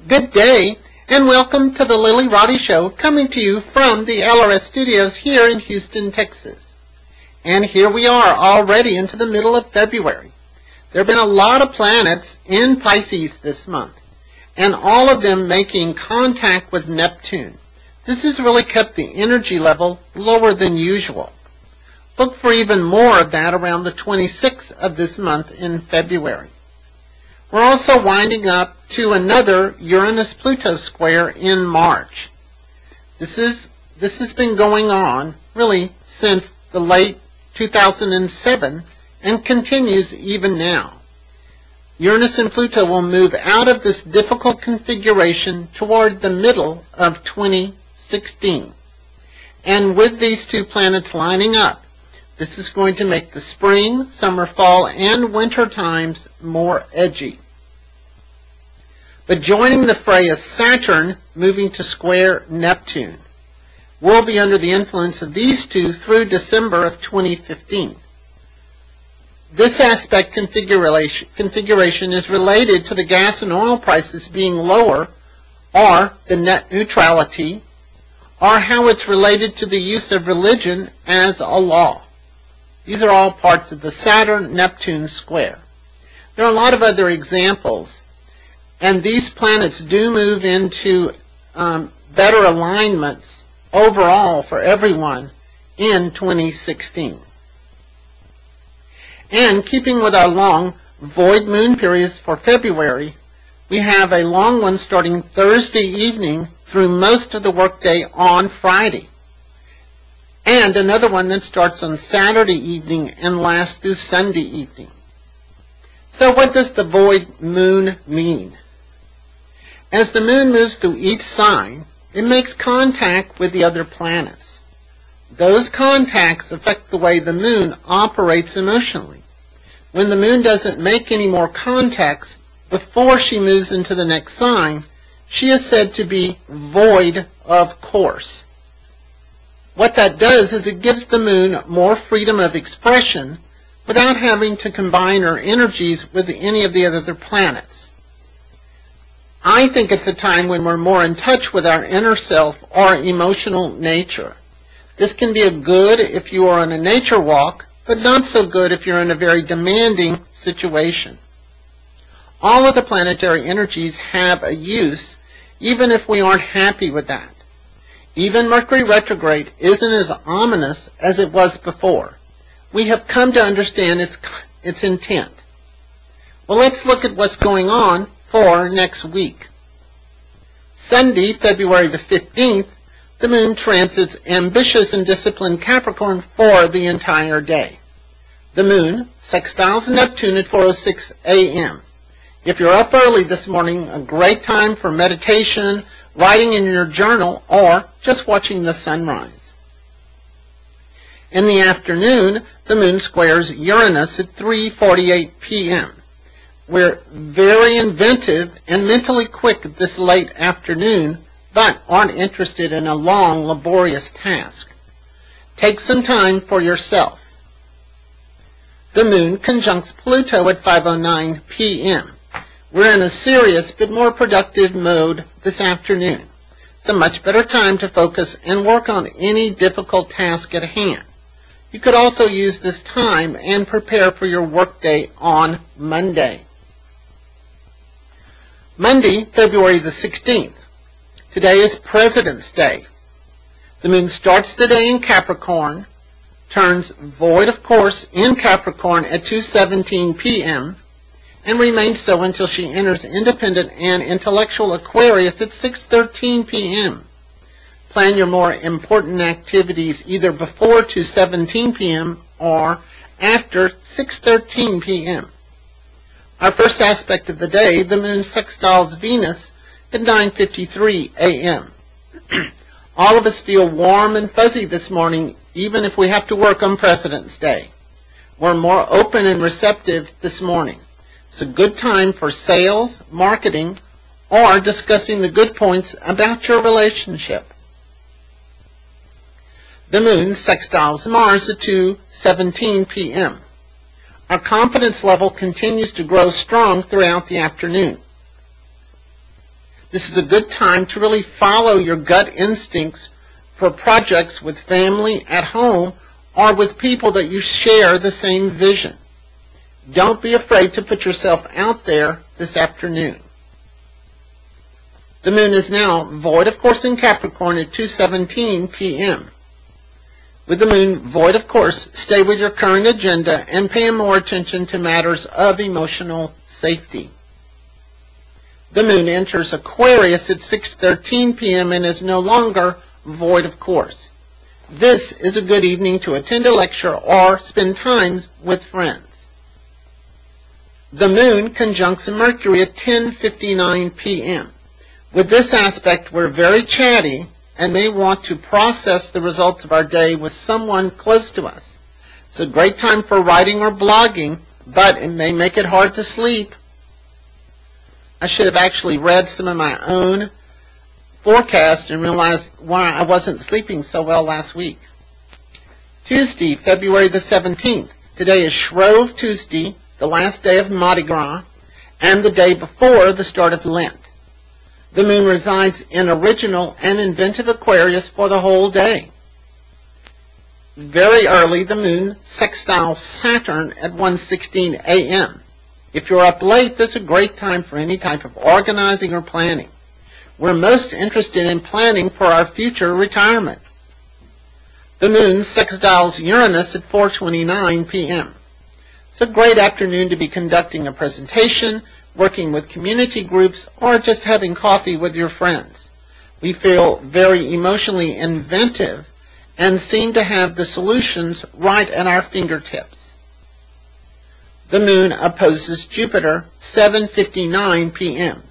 Good day, and welcome to the Lilly Roddy Show, coming to you from the LRS Studios here in Houston, Texas. And here we are, already into the middle of February. There have been a lot of planets in Pisces this month, and all of them making contact with Neptune. This has really kept the energy level lower than usual. Look for even more of that around the 26th of this month in February. We're also winding up to another Uranus-Pluto square in March. This has been going on really since the late 2007 and continues even now. Uranus and Pluto will move out of this difficult configuration toward the middle of 2016. And with these two planets lining up, this is going to make the spring, summer, fall, and winter times more edgy. But joining the fray is Saturn moving to square Neptune. We'll be under the influence of these two through December of 2015. This aspect configuration is related to the gas and oil prices being lower, or the net neutrality, or how it's related to the use of religion as a law. These are all parts of the Saturn-Neptune square. There are a lot of other examples, and these planets do move into better alignments overall for everyone in 2016. And keeping with our long void moon periods for February, we have a long one starting Thursday evening through most of the workday on Friday, and another one that starts on Saturday evening and lasts through Sunday evening. So what does the void moon mean? As the moon moves through each sign, it makes contact with the other planets. Those contacts affect the way the moon operates emotionally. When the moon doesn't make any more contacts before she moves into the next sign, she is said to be void of course. What that does is it gives the moon more freedom of expression without having to combine her energies with any of the other planets. I think it's a time when we're more in touch with our inner self or emotional nature. This can be a good if you are on a nature walk, but not so good if you're in a very demanding situation. All of the planetary energies have a use, even if we aren't happy with that. Even Mercury retrograde isn't as ominous as it was before. We have come to understand its intent. Well, let's look at what's going on for next week. Sunday, February the 15th, the moon transits ambitious and disciplined Capricorn for the entire day. The moon sextiles Neptune at 4:06 a.m. If you're up early this morning, a great time for meditation, writing in your journal, or just watching the sunrise. In the afternoon, the moon squares Uranus at 3:48 p.m. We're very inventive and mentally quick this late afternoon, but aren't interested in a long, laborious task. Take some time for yourself. The moon conjuncts Pluto at 5:09 p.m. We're in a serious but more productive mode this afternoon. It's a much better time to focus and work on any difficult task at hand. You could also use this time and prepare for your workday on Monday. Monday, February the 16th. Today is President's Day. The moon starts the day in Capricorn, turns void of course in Capricorn at 2:17 p.m., and remains so until she enters independent and intellectual Aquarius at 6:13 p.m. Plan your more important activities either before 2:17 p.m. or after 6:13 p.m. Our first aspect of the day, the moon sextiles Venus at 9:53 a.m. All of us feel warm and fuzzy this morning, even if we have to work on President's Day. We're more open and receptive this morning. It's a good time for sales, marketing, or discussing the good points about your relationship. The moon sextiles Mars at 2:17 p.m. Our confidence level continues to grow strong throughout the afternoon. This is a good time to really follow your gut instincts for projects with family, at home, or with people that you share the same vision. Don't be afraid to put yourself out there this afternoon. The moon is now void of course in Capricorn at 2:17 p.m. With the moon void of course, stay with your current agenda and pay more attention to matters of emotional safety. The moon enters Aquarius at 6:13 p.m. and is no longer void of course. This is a good evening to attend a lecture or spend time with friends. The moon conjuncts Mercury at 10:59 p.m. With this aspect, we're very chatty and may want to process the results of our day with someone close to us. It's a great time for writing or blogging, but it may make it hard to sleep. I should have actually read some of my own forecast and realized why I wasn't sleeping so well last week. Tuesday, February the 17th. Today is Shrove Tuesday, the last day of Mardi Gras, and the day before the start of Lent. The moon resides in original and inventive Aquarius for the whole day. Very early, the moon sextiles Saturn at 1:16 a.m. If you're up late, this is a great time for any type of organizing or planning. We're most interested in planning for our future retirement. The moon sextiles Uranus at 4:29 p.m. It's a great afternoon to be conducting a presentation, working with community groups, or just having coffee with your friends. We feel very emotionally inventive and seem to have the solutions right at our fingertips. The moon opposes Jupiter, 7:59 p.m.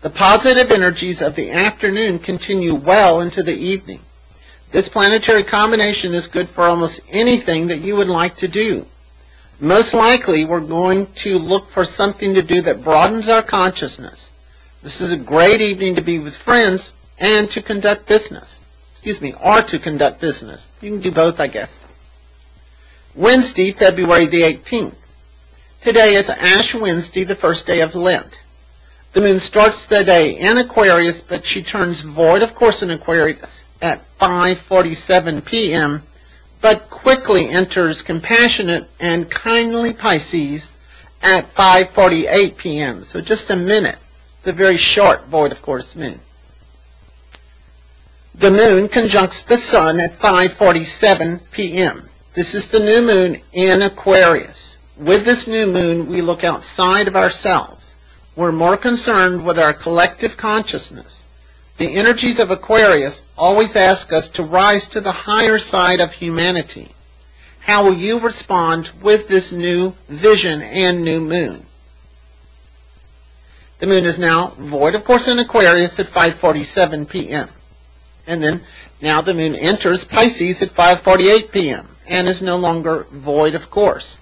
The positive energies of the afternoon continue well into the evening. This planetary combination is good for almost anything that you would like to do. Most likely, we're going to look for something to do that broadens our consciousness. This is a great evening to be with friends and to conduct business. Or to conduct business. You can do both, I guess. Wednesday, February the 18th. Today is Ash Wednesday, the first day of Lent. The moon starts the day in Aquarius, but she turns void, of course, in Aquarius at 5:47 p.m., but quickly enters compassionate and kindly Pisces at 5:48 p.m. So just a minute. It's a very short void, of course, moon. The moon conjuncts the sun at 5:47 p.m. This is the new moon in Aquarius. With this new moon, we look outside of ourselves. We're more concerned with our collective consciousness. The energies of Aquarius always ask us to rise to the higher side of humanity. How will you respond with this new vision and new moon? The moon is now void, of course, in Aquarius at 5:47 p.m. And then now the moon enters Pisces at 5:48 p.m. and is no longer void, of course.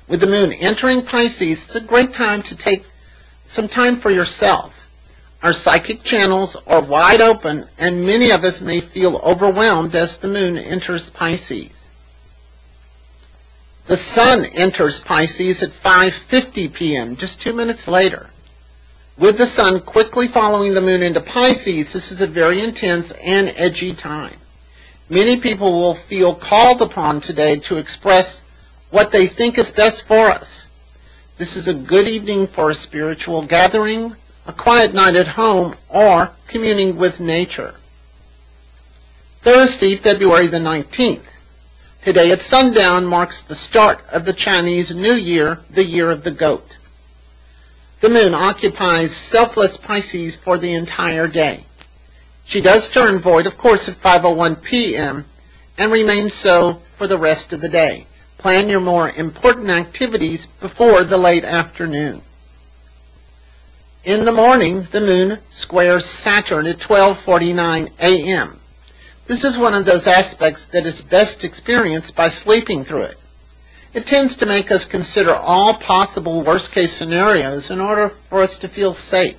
With the moon entering Pisces, it's a great time to take some time for yourself. Our psychic channels are wide open, and many of us may feel overwhelmed as the moon enters Pisces. The sun enters Pisces at 5:50 p.m., just 2 minutes later. With the sun quickly following the moon into Pisces, this is a very intense and edgy time. Many people will feel called upon today to express what they think is best for us. This is a good evening for a spiritual gathering, a quiet night at home, or communing with nature. Thursday, February the 19th. Today at sundown marks the start of the Chinese New Year, the year of the goat. The moon occupies selfless Pisces for the entire day. She does turn void, of course, at 5:01 p.m. and remains so for the rest of the day. Plan your more important activities before the late afternoon. In the morning, the moon squares Saturn at 12:49 a.m. This is one of those aspects that is best experienced by sleeping through it. It tends to make us consider all possible worst-case scenarios in order for us to feel safe.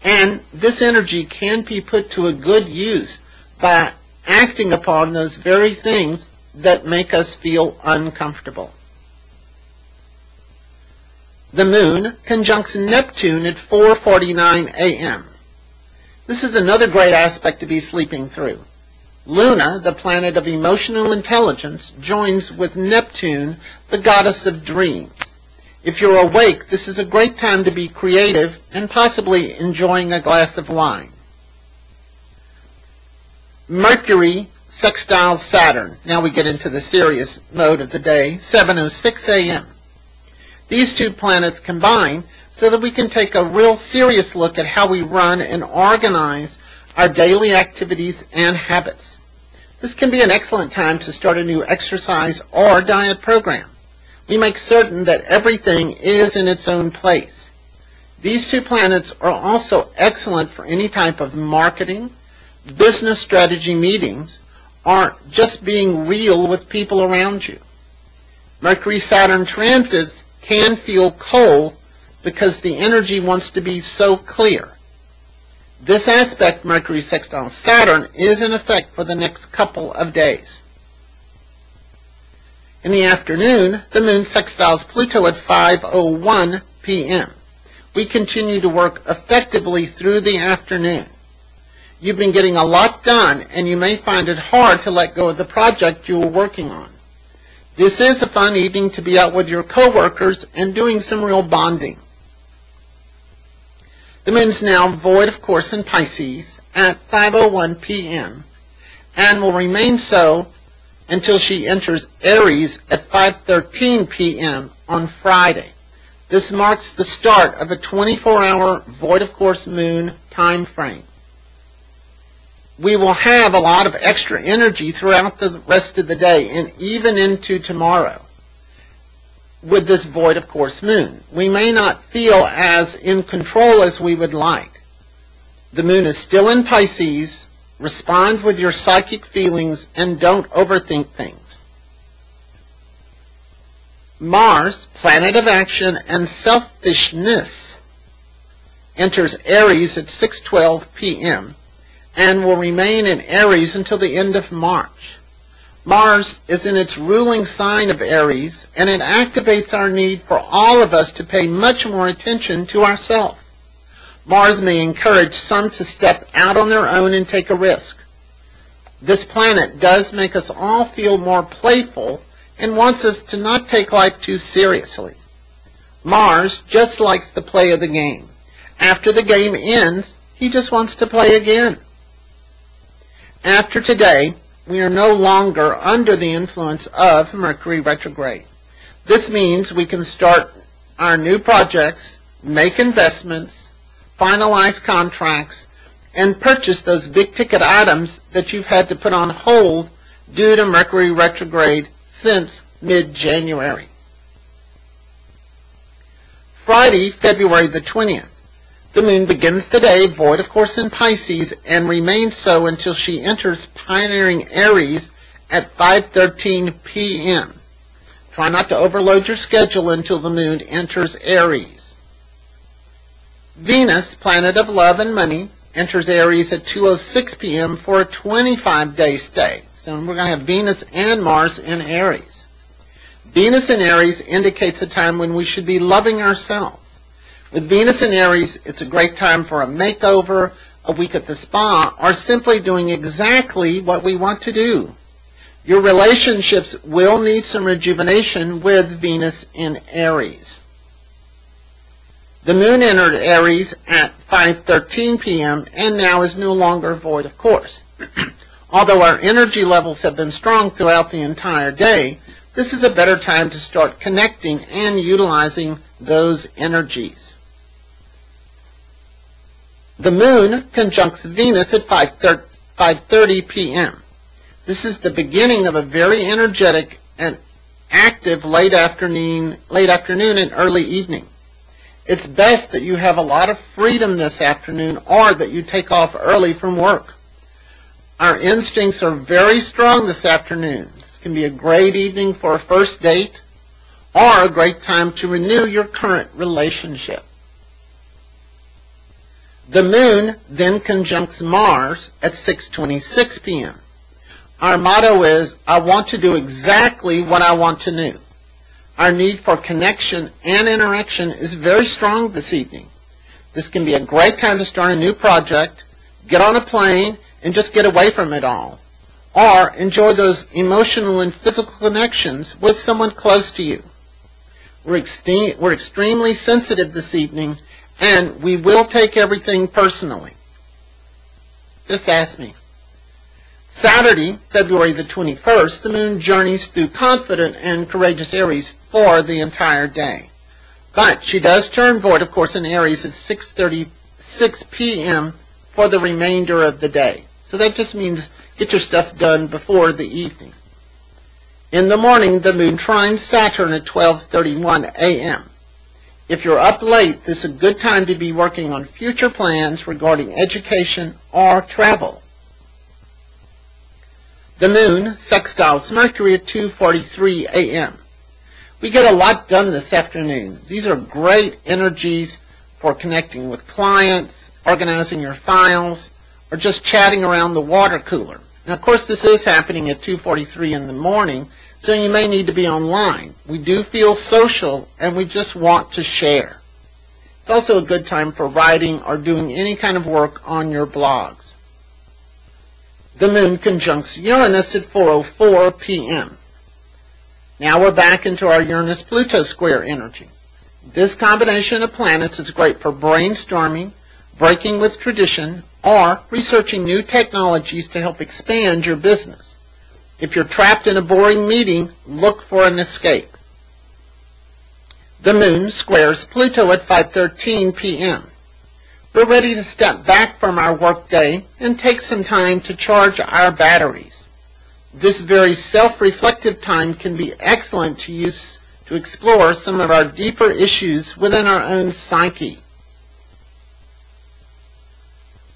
And this energy can be put to a good use by acting upon those very things that make us feel uncomfortable. The moon conjuncts Neptune at 4:49 a.m. This is another great aspect to be sleeping through. Luna, the planet of emotional intelligence, joins with Neptune, the goddess of dreams. If you're awake, this is a great time to be creative and possibly enjoying a glass of wine. Mercury sextiles Saturn. Now we get into the serious mode of the day, 7:06 a.m. These two planets combine so that we can take a real serious look at how we run and organize our daily activities and habits. This can be an excellent time to start a new exercise or diet program. We make certain that everything is in its own place. These two planets are also excellent for any type of marketing, business strategy meetings, or just being real with people around you. Mercury-Saturn transits can feel cold because the energy wants to be so clear. This aspect, Mercury sextile Saturn, is in effect for the next couple of days. In the afternoon, the moon sextiles Pluto at 5:01 p.m. We continue to work effectively through the afternoon. You've been getting a lot done, and you may find it hard to let go of the project you were working on. This is a fun evening to be out with your coworkers and doing some real bonding. The moon's now void, of course, in Pisces at 5:01 p.m. and will remain so until she enters Aries at 5:13 p.m. on Friday. This marks the start of a 24-hour void, of course, moon time frame. We will have a lot of extra energy throughout the rest of the day and even into tomorrow with this void, of course, moon. We may not feel as in control as we would like. The moon is still in Pisces. Respond with your psychic feelings and don't overthink things. Mars, planet of action and selfishness, enters Aries at 6:12 p.m. and will remain in Aries until the end of March. Mars is in its ruling sign of Aries, and it activates our need for all of us to pay much more attention to ourselves. Mars may encourage some to step out on their own and take a risk. This planet does make us all feel more playful and wants us to not take life too seriously. Mars just likes the play of the game. After the game ends, he just wants to play again. After today, we are no longer under the influence of Mercury retrograde. This means we can start our new projects, make investments, finalize contracts, and purchase those big-ticket items that you've had to put on hold due to Mercury retrograde since mid-January. Friday, February the 20th. The moon begins the day, void of course in Pisces, and remains so until she enters pioneering Aries at 5:13 p.m. Try not to overload your schedule until the moon enters Aries. Venus, planet of love and money, enters Aries at 2:06 p.m. for a 25-day stay. So we're going to have Venus and Mars in Aries. Venus in Aries indicates a time when we should be loving ourselves. With Venus in Aries, it's a great time for a makeover, a week at the spa, or simply doing exactly what we want to do. Your relationships will need some rejuvenation with Venus in Aries. The moon entered Aries at 5:13 p.m. and now is no longer void, of course. Although our energy levels have been strong throughout the entire day, this is a better time to start connecting and utilizing those energies. The moon conjuncts Venus at 5:30 p.m. This is the beginning of a very energetic and active late afternoon and early evening. It's best that you have a lot of freedom this afternoon or that you take off early from work. Our instincts are very strong this afternoon. This can be a great evening for a first date or a great time to renew your current relationship. The moon then conjuncts Mars at 6:26 p.m. Our motto is, I want to do exactly what I want to do. Our need for connection and interaction is very strong this evening. This can be a great time to start a new project, get on a plane and just get away from it all. Or enjoy those emotional and physical connections with someone close to you. We're extremely sensitive this evening, and we will take everything personally. Just ask me. Saturday, February the 21st, the moon journeys through confident and courageous Aries for the entire day. But she does turn void, of course, in Aries at 6:36 p.m. for the remainder of the day. So that just means get your stuff done before the evening. In the morning, the moon trines Saturn at 12:31 a.m. If you're up late, this is a good time to be working on future plans regarding education or travel. The moon sextiles Mercury at 2:43 a.m. We get a lot done this afternoon. These are great energies for connecting with clients, organizing your files, or just chatting around the water cooler. Now, of course, this is happening at 2:43 in the morning, so you may need to be online. We do feel social, and we just want to share. It's also a good time for writing or doing any kind of work on your blogs. The moon conjuncts Uranus at 4:04 p.m. Now we're back into our Uranus-Pluto square energy. This combination of planets is great for brainstorming, breaking with tradition, or researching new technologies to help expand your business. If you're trapped in a boring meeting, look for an escape. The moon squares Pluto at 5:13 p.m. We're ready to step back from our workday and take some time to charge our batteries. This very self-reflective time can be excellent to use to explore some of our deeper issues within our own psyche.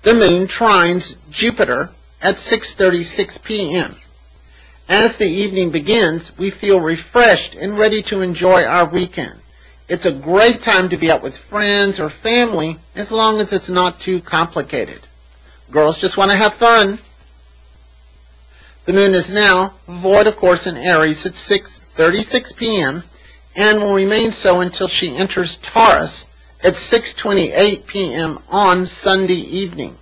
The moon trines Jupiter at 6:36 p.m. As the evening begins, we feel refreshed and ready to enjoy our weekend. It's a great time to be out with friends or family as long as it's not too complicated. Girls just want to have fun. The moon is now void, of course, in Aries at 6:36 p.m. and will remain so until she enters Taurus at 6:28 p.m. on Sunday evening.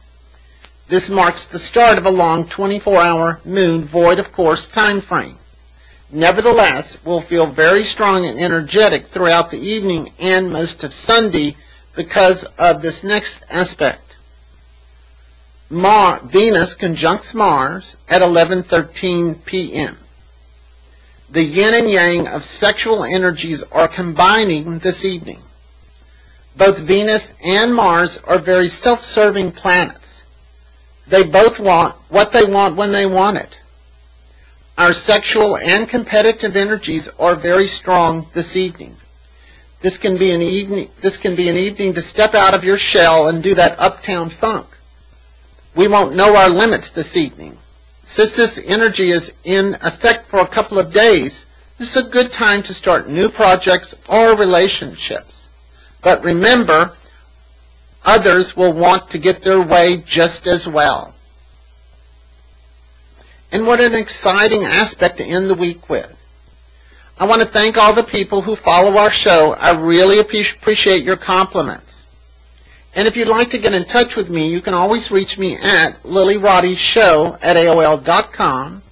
This marks the start of a long 24-hour moon void, of course, time frame. Nevertheless, we'll feel very strong and energetic throughout the evening and most of Sunday because of this next aspect. Venus conjuncts Mars at 11:13 p.m. The yin and yang of sexual energies are combining this evening. Both Venus and Mars are very self-serving planets. They both want what they want when they want it. Our sexual and competitive energies are very strong this evening. This can be an evening to step out of your shell and do that uptown funk. We won't know our limits this evening. Since this energy is in effect for a couple of days, this is a good time to start new projects or relationships. But remember, others will want to get their way just as well. And what an exciting aspect to end the week with. I want to thank all the people who follow our show. I really appreciate your compliments. And if you'd like to get in touch with me, you can always reach me at LillyRoddyShow@AOL.com,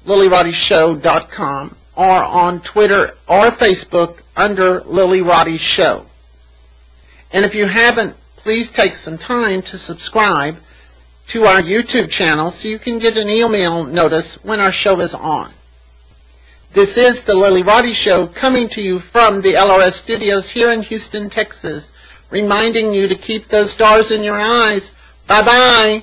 LillyRoddyShow.com, or on Twitter or Facebook under Lilly Roddy Show. And if you haven't, please take some time to subscribe to our YouTube channel so you can get an email notice when our show is on. This is the Lilly Roddy Show coming to you from the LRS Studios here in Houston, Texas, reminding you to keep those stars in your eyes. Bye-bye.